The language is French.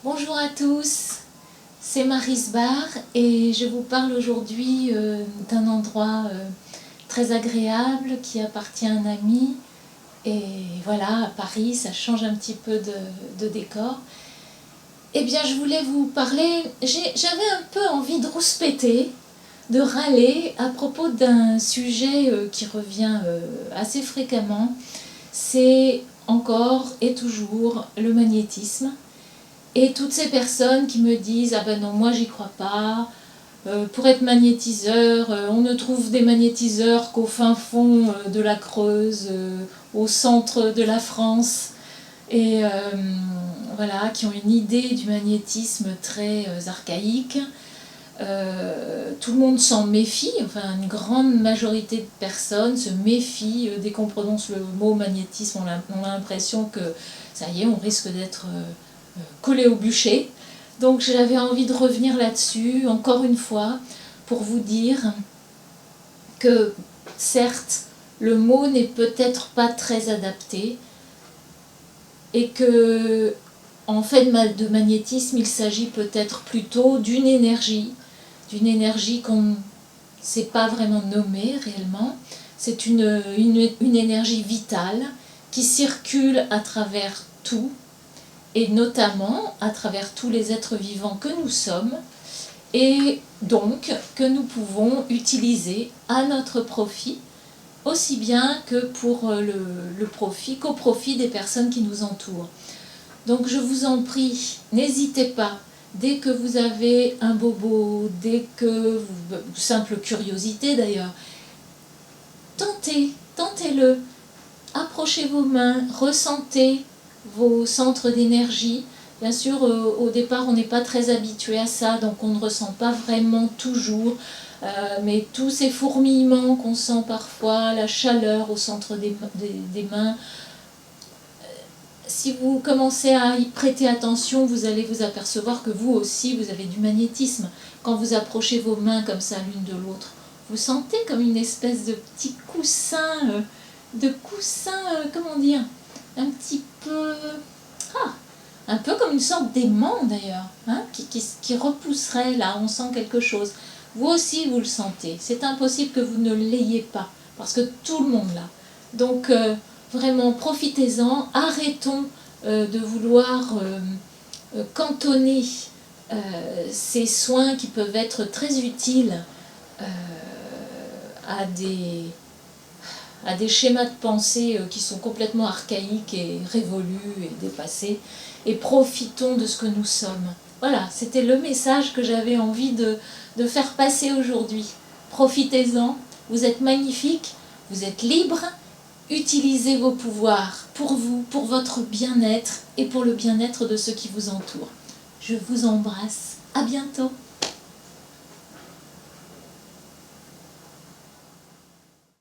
Bonjour à tous, c'est Maryse Barre et je vous parle aujourd'hui d'un endroit très agréable qui appartient à un ami. Et voilà, à Paris, ça change un petit peu de décor. Eh bien, je voulais vous parler, j'avais un peu envie de rouspéter, de râler à propos d'un sujet qui revient assez fréquemment. C'est encore et toujours le magnétisme. Et toutes ces personnes qui me disent « Ah ben non, moi j'y crois pas, pour être magnétiseur, on ne trouve des magnétiseurs qu'au fin fond de la Creuse, au centre de la France. » Et voilà, qui ont une idée du magnétisme très archaïque. Tout le monde s'en méfie, enfin une grande majorité de personnes se méfient. Dès qu'on prononce le mot magnétisme, on a l'impression que ça y est, on risque d'être collé au bûcher. Donc j'avais envie de revenir là-dessus, encore une fois, pour vous dire que certes, le mot n'est peut-être pas très adapté et que, en fait, de magnétisme, il s'agit peut-être plutôt d'une énergie qu'on ne sait pas vraiment nommer réellement. C'est une énergie vitale qui circule à travers tout, et notamment à travers tous les êtres vivants que nous sommes, et donc que nous pouvons utiliser à notre profit, aussi bien que pour le profit, qu'au profit des personnes qui nous entourent. Donc je vous en prie, n'hésitez pas, dès que vous avez un bobo, dès que vous, simple curiosité d'ailleurs, tentez-le, approchez vos mains, ressentez vos centres d'énergie. Bien sûr, au départ, on n'est pas très habitué à ça, donc on ne ressent pas vraiment toujours, mais tous ces fourmillements qu'on sent parfois, la chaleur au centre des mains, si vous commencez à y prêter attention, vous allez vous apercevoir que vous aussi, vous avez du magnétisme. Quand vous approchez vos mains comme ça l'une de l'autre, vous sentez comme une espèce de petit coussin, comment dire, un petit peu, un peu comme une sorte d'aimant d'ailleurs, hein, qui repousserait là, on sent quelque chose. Vous aussi vous le sentez, c'est impossible que vous ne l'ayez pas, parce que tout le monde l'a. Donc vraiment profitez-en, arrêtons de vouloir cantonner ces soins qui peuvent être très utiles à des schémas de pensée qui sont complètement archaïques et révolus et dépassés, et profitons de ce que nous sommes. Voilà, c'était le message que j'avais envie de faire passer aujourd'hui. Profitez-en, vous êtes magnifiques, vous êtes libres, utilisez vos pouvoirs pour vous, pour votre bien-être et pour le bien-être de ceux qui vous entourent. Je vous embrasse, à bientôt.